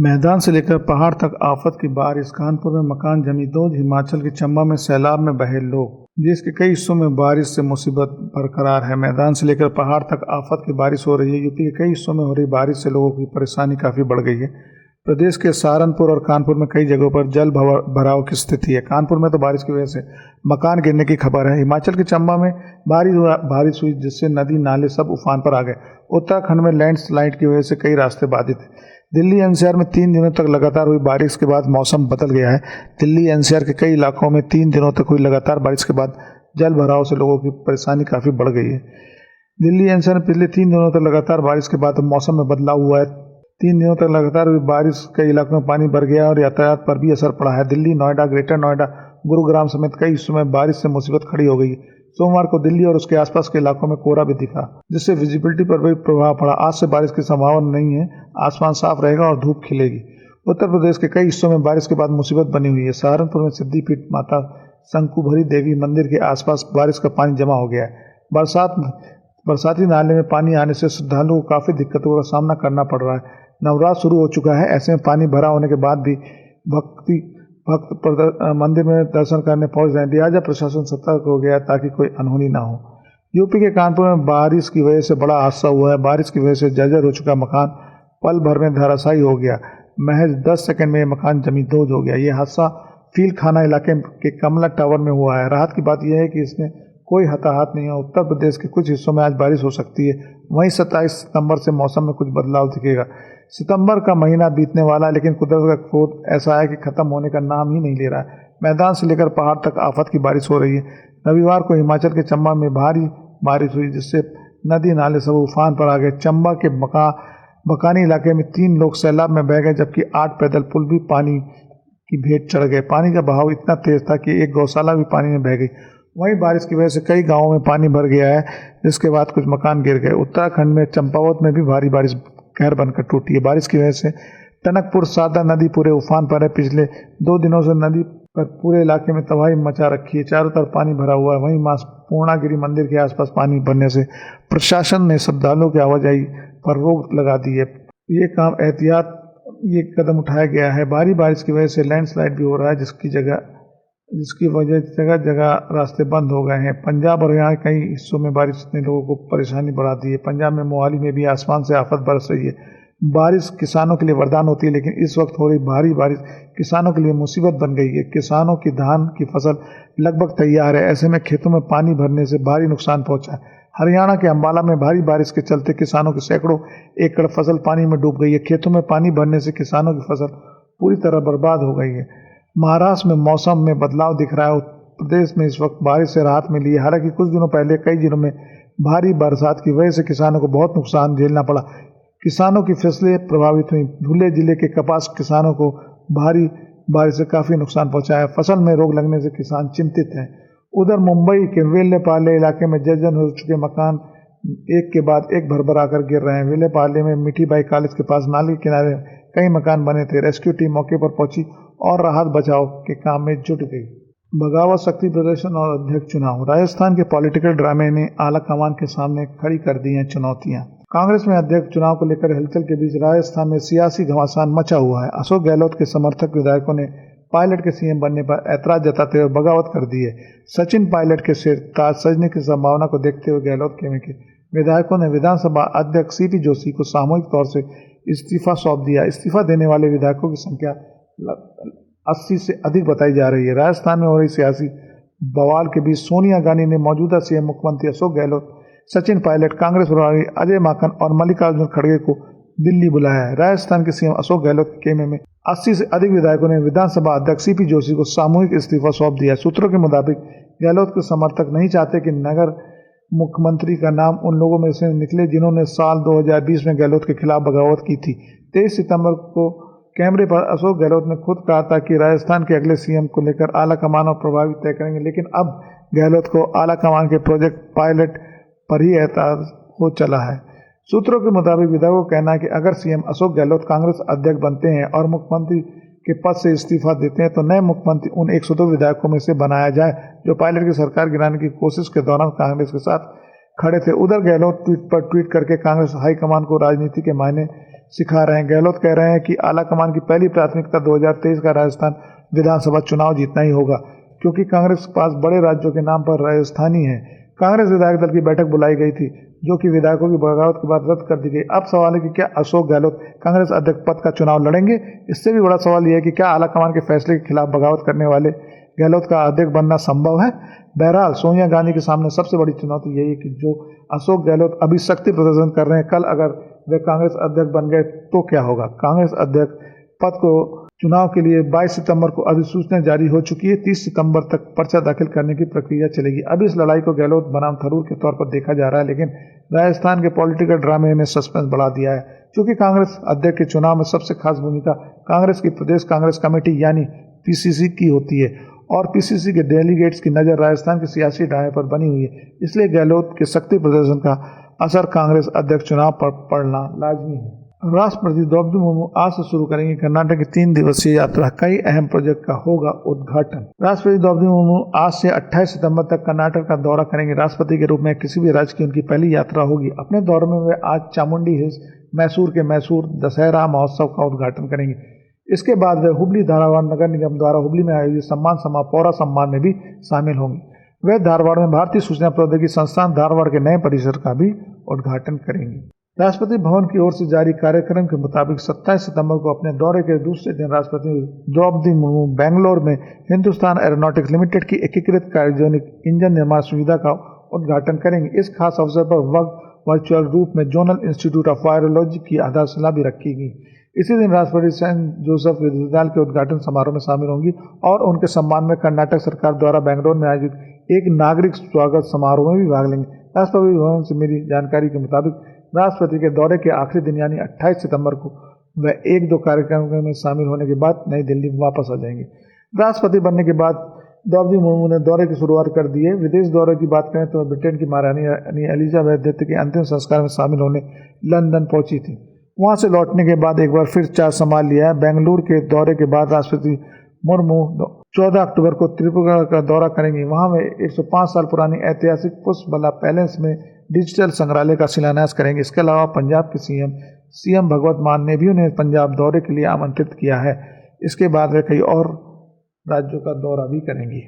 मैदान से लेकर पहाड़ तक आफत की बारिश, कानपुर में मकान जमी दो, हिमाचल के चंबा में सैलाब में बहे लोग। देश के कई हिस्सों में बारिश से मुसीबत बरकरार है। मैदान से लेकर पहाड़ तक आफत की बारिश हो रही है। यूपी के कई हिस्सों में हो रही बारिश से लोगों की परेशानी काफ़ी बढ़ गई है। प्रदेश के सहारनपुर और कानपुर में कई जगहों पर जल भराव की स्थिति है। कानपुर में तो बारिश की वजह से मकान गिरने की खबर है। हिमाचल के चंबा में बारिश हुई जिससे नदी नाले सब उफान पर आ गए। उत्तराखंड में लैंडस्लाइड की वजह से कई रास्ते बाधित हैं। दिल्ली एनसीआर में 3 दिनों तक लगातार हुई बारिश के बाद मौसम बदल गया है। दिल्ली एनसीआर के कई इलाकों में 3 दिनों तक हुई लगातार बारिश के बाद जल भराव से लोगों की परेशानी काफ़ी बढ़ गई है। दिल्ली एनसीआर में पिछले 3 दिनों तक लगातार बारिश के बाद मौसम में बदलाव हुआ है। 3 दिनों तक लगातार हुई बारिश कई इलाकों में पानी भर गया और यातायात पर भी असर पड़ा है। दिल्ली, नोएडा, ग्रेटर नोएडा, गुरुग्राम समेत कई हिस्सों में बारिश से मुसीबत खड़ी हो गई। सोमवार को दिल्ली और उसके आसपास के इलाकों में कोहरा भी दिखा, जिससे विजिबिलिटी पर भी प्रभाव पड़ा। आज से बारिश की संभावना नहीं है। आसमान साफ रहेगा और धूप खिलेगी। उत्तर प्रदेश के कई हिस्सों में बारिश के बाद मुसीबत बनी हुई है। सहारनपुर में सिद्धिपीठ माता शंकुभरी देवी मंदिर के आसपास बारिश का पानी जमा हो गया है। बरसाती नाले में पानी आने से श्रद्धालुओं को काफ़ी दिक्कतों का सामना करना पड़ रहा है। नवरात्र शुरू हो चुका है। ऐसे में पानी भरा होने के बाद भी भक्त मंदिर में दर्शन करने पहुंच रहे हैं। लिहाजा प्रशासन सतर्क हो गया ताकि कोई अनहोनी ना हो। यूपी के कानपुर में बारिश की वजह से बड़ा हादसा हुआ है। बारिश की वजह से जर्जर हो चुका मकान पल भर में धराशायी हो गया। महज 10 सेकंड में मकान जमींदोज हो गया। यह हादसा फील खाना इलाके के कमला टावर में हुआ है। राहत की बात यह है कि इसमें कोई हताहत नहीं है। उत्तर प्रदेश के कुछ हिस्सों में आज बारिश हो सकती है। वहीं 27 सितंबर से मौसम में कुछ बदलाव दिखेगा। सितंबर का महीना बीतने वाला है, लेकिन कुदरत का क्रोध ऐसा है कि खत्म होने का नाम ही नहीं ले रहा है। मैदान से लेकर पहाड़ तक आफत की बारिश हो रही है। रविवार को हिमाचल के चंबा में भारी बारिश हुई, जिससे नदी नाले सब उफान पर आ गए। चंबा के बकानी इलाके में 3 लोग सैलाब में बह गए, जबकि 8 पैदल पुल भी पानी की भेंट चढ़ गए। पानी का बहाव इतना तेज था कि एक गौशाला भी पानी में बह गई। वहीं बारिश की वजह से कई गांवों में पानी भर गया है, जिसके बाद कुछ मकान गिर गए। उत्तराखंड में चंपावत में भी भारी बारिश कहर बनकर टूटी है। बारिश की वजह से टनकपुर सादा नदी पूरे उफान पर है। पिछले 2 दिनों से नदी पर पूरे इलाके में तबाही मचा रखी है। चारों तरफ पानी भरा हुआ है। वहीं मां पूर्णागिरी मंदिर के आसपास पानी भरने से प्रशासन ने श्रद्धालुओं की आवाजाही पर रोक लगा दी है। ये कदम उठाया गया है। भारी बारिश की वजह से लैंडस्लाइड भी हो रहा है, जिसकी वजह जगह जगह रास्ते बंद हो गए हैं। पंजाब और हरियाणा के कई हिस्सों में बारिश ने लोगों को परेशानी बढ़ा दी है। पंजाब में मोहाली में भी आसमान से आफत बरस रही है। बारिश किसानों के लिए वरदान होती है, लेकिन इस वक्त हो रही भारी बारिश किसानों के लिए मुसीबत बन गई है। किसानों की धान की फसल लगभग तैयार है। ऐसे में खेतों में पानी भरने से भारी नुकसान पहुंचा है। हरियाणा के अंबाला में भारी बारिश के चलते किसानों की सैकड़ों एकड़ फसल पानी में डूब गई है। खेतों में पानी भरने से किसानों की फसल पूरी तरह बर्बाद हो गई है। महाराष्ट्र में मौसम में बदलाव दिख रहा है। उत्तर प्रदेश में इस वक्त बारिश से राहत मिली है। हालांकि कुछ दिनों पहले कई जिलों में भारी बरसात की वजह से किसानों को बहुत नुकसान झेलना पड़ा। किसानों की फसलें प्रभावित हुई। धुले जिले के कपास किसानों को भारी बारिश से काफ़ी नुकसान पहुंचा है। फसल में रोग लगने से किसान चिंतित हैं। उधर मुंबई के वेल्लेपाले इलाके में जर्जर हो चुके मकान एक के बाद एक भरभरा कर गिर रहे हैं। वेल्लेपाले में मिठीबाई कॉलेज के पास नाले के किनारे कई मकान बने थे। रेस्क्यू टीम मौके पर पहुंची और राहत बचाव के काम में जुट गई। बगावत, शक्ति प्रदर्शन और अध्यक्ष चुनाव। राजस्थान के पॉलिटिकल ड्रामे ने आला कमान के सामने खड़ी कर दी हैं चुनौतियां। कांग्रेस में अध्यक्ष चुनाव को लेकर हलचल के बीच राजस्थान में सियासी घमासान मचा हुआ है। अशोक गहलोत के समर्थक विधायकों ने पायलट के सीएम बनने पर ऐतराज जताते हुए बगावत कर दी है। सचिन पायलट के सिर ताज सजने की संभावना को देखते हुए गहलोत के विधायकों ने विधानसभा अध्यक्ष सीपी जोशी को सामूहिक तौर से इस्तीफा सौंप दिया। इस्तीफा देने वाले विधायकों की संख्या 80 से अधिक बताई जा रही है। राजस्थान में हो रही सियासी बवाल के बीच सोनिया गांधी ने मौजूदा सीएम मुख्यमंत्री अशोक गहलोत, सचिन पायलट, कांग्रेस प्रभारी अजय माकन और मल्लिकार्जुन खड़गे को दिल्ली बुलाया है। राजस्थान के सीएम अशोक गहलोत के खेमे में 80 से अधिक विधायकों ने विधानसभा अध्यक्ष सीपी जोशी को सामूहिक इस्तीफा सौंप दिया। सूत्रों के मुताबिक गहलोत के समर्थक नहीं चाहते कि नगर मुख्यमंत्री का नाम उन लोगों में से निकले जिन्होंने साल 2020 में गहलोत के खिलाफ बगावत की थी। 23 सितंबर को कैमरे पर अशोक गहलोत ने खुद कहा था कि राजस्थान के अगले सीएम को लेकर आला कमान और प्रभावी तय करेंगे, लेकिन अब गहलोत को आला कमान के प्रोजेक्ट पायलट पर ही एतराज हो चला है। सूत्रों के मुताबिक विधायकों का कहना है कि अगर सीएम अशोक गहलोत कांग्रेस अध्यक्ष बनते हैं और मुख्यमंत्री के पद से इस्तीफा देते हैं तो नए मुख्यमंत्री उन 102 विधायकों में से बनाया जाए जो पायलट की सरकार गिराने की कोशिश के दौरान कांग्रेस के साथ खड़े थे। उधर गहलोत ट्वीट करके कांग्रेस हाईकमान को राजनीति के मायने सिखा रहे हैं। गहलोत कह रहे हैं कि आलाकमान की पहली प्राथमिकता 2023 का राजस्थान विधानसभा चुनाव जीतना ही होगा, क्योंकि कांग्रेस के पास बड़े राज्यों के नाम पर राजस्थानी है। कांग्रेस विधायक दल की बैठक बुलाई गई थी, जो कि विधायकों की बगावत के बाद रद्द कर दी गई। अब सवाल है कि क्या अशोक गहलोत कांग्रेस अध्यक्ष पद का चुनाव लड़ेंगे? इससे भी बड़ा सवाल यह है कि क्या आलाकमान के फैसले के खिलाफ बगावत करने वाले गहलोत का अध्यक्ष बनना संभव है? बहरहाल सोनिया गांधी के सामने सबसे बड़ी चुनौती यही है कि जो अशोक गहलोत अभी शक्ति प्रदर्शन कर रहे हैं, कल अगर वे कांग्रेस अध्यक्ष बन गए तो क्या होगा? कांग्रेस अध्यक्ष पद को चुनाव के लिए 22 सितंबर को अधिसूचना जारी हो चुकी है। 30 सितंबर तक पर्चा दाखिल करने की प्रक्रिया चलेगी। अब इस लड़ाई को गहलोत बनाम थरूर के तौर पर देखा जा रहा है, लेकिन राजस्थान के पॉलिटिकल ड्रामे ने सस्पेंस बढ़ा दिया है, क्योंकि कांग्रेस अध्यक्ष के चुनाव में सबसे खास भूमिका कांग्रेस की प्रदेश कांग्रेस कमेटी यानी पीसीसी की होती है, और पीसीसी के डेलीगेट्स की नज़र राजस्थान के सियासी ड्रामे पर बनी हुई है। इसलिए गहलोत के शक्ति प्रदर्शन का असर कांग्रेस अध्यक्ष चुनाव पर पड़ना लाजमी है। राष्ट्रपति द्रौपदी मुर्मू आज से शुरू करेंगे कर्नाटक की 3 दिवसीय यात्रा। कई अहम प्रोजेक्ट का होगा उद्घाटन। राष्ट्रपति द्रौपदी मुर्मू आज से 28 सितंबर तक कर्नाटक का दौरा करेंगे। राष्ट्रपति के रूप में किसी भी राज्य की उनकी पहली यात्रा होगी। अपने दौरे में वे आज चामुंडी हिल्स मैसूर के मैसूर दशहरा महोत्सव का उद्घाटन करेंगे। इसके बाद वे हुबली धारावाड़ नगर निगम द्वारा हुबली में आयोजित सम्मान समारोह पौरा सम्मान में भी शामिल होंगे। वे धारवाड़ में भारतीय सूचना प्रौद्योगिकी संस्थान धारवाड़ के नए परिसर का भी उद्घाटन करेंगे। राष्ट्रपति भवन की ओर से जारी कार्यक्रम के मुताबिक 27 सितंबर को अपने दौरे के दूसरे दिन राष्ट्रपति द्रौपदी मुर्मू बेंगलोर में हिंदुस्तान एरोनॉटिक्स लिमिटेड की एकीकृत क्रायोजेनिक इंजन निर्माण सुविधा का उद्घाटन करेंगे। इस खास अवसर पर वर्चुअल रूप में जोनल इंस्टीट्यूट ऑफ वायरोलॉजी की आधारशिला भी रखी गई। इसी दिन राष्ट्रपति सेंट जोसेफ विश्वविद्यालय के उद्घाटन समारोह में शामिल होंगी और उनके सम्मान में कर्नाटक सरकार द्वारा बेंगलोर में आयोजित एक नागरिक स्वागत समारोह में भी भाग लेंगे। राष्ट्रपति भवन से मिली जानकारी के मुताबिक राष्ट्रपति के दौरे के आखिरी दिन यानी 28 सितंबर को वह 1-2 कार्यक्रमों में शामिल होने के बाद नई दिल्ली वापस आ जाएंगे। राष्ट्रपति बनने के बाद द्रौपदी मुर्मू ने दौरे की शुरुआत कर दी है। विदेश दौरे की बात करें तो ब्रिटेन की महारानी एलिजाबेथ द्वितीय के अंतिम संस्कार में शामिल होने लंदन पहुंची थी। वहां से लौटने के बाद एक बार फिर चार्ज संभाल लिया है। बेंगलुरु के दौरे के बाद राष्ट्रपति मुर्मू 14 अक्टूबर को त्रिपुरा का दौरा करेंगे। वहां वे 105 साल पुरानी ऐतिहासिक पुष्पबला पैलेस में डिजिटल संग्रहालय का शिलान्यास करेंगे। इसके अलावा पंजाब के सीएम भगवत मान ने भी उन्हें पंजाब दौरे के लिए आमंत्रित किया है। इसके बाद वे कई और राज्यों का दौरा भी करेंगी।